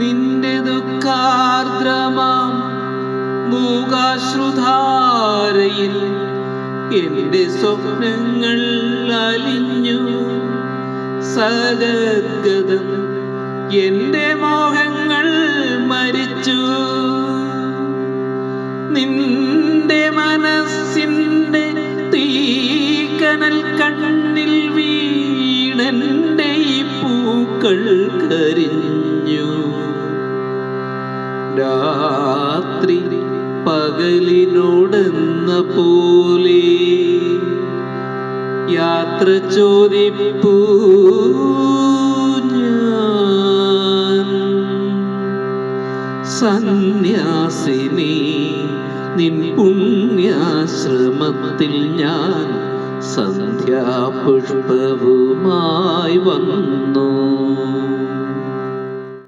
നിന്റെ ദുഃഖാർദ്രമാം മൂകാശ്രുധാരയിൽ എന്റെ സ്വപ്നങ്ങൾ അലിഞ്ഞു. സഗദ്ഗതം എന്റെ മോഹങ്ങൾ മരിച്ചു. നിന്റെ മനസ്സിന്റെ തീക്കനൽ കണ്ണിൽ വീണെന്റെ ഈ പൂക്കൾ കരിഞ്ഞു. രാത്രി പകലിനോടെന്ന പോലെ യാത്ര ചോദിപ്പൂ ഞാൻ. സന്യാസിനി നിൻ പുണ്യാശ്രമത്തിൽ ഞാൻ സന്ധ്യാപുഷ്പവുമായി വന്നു.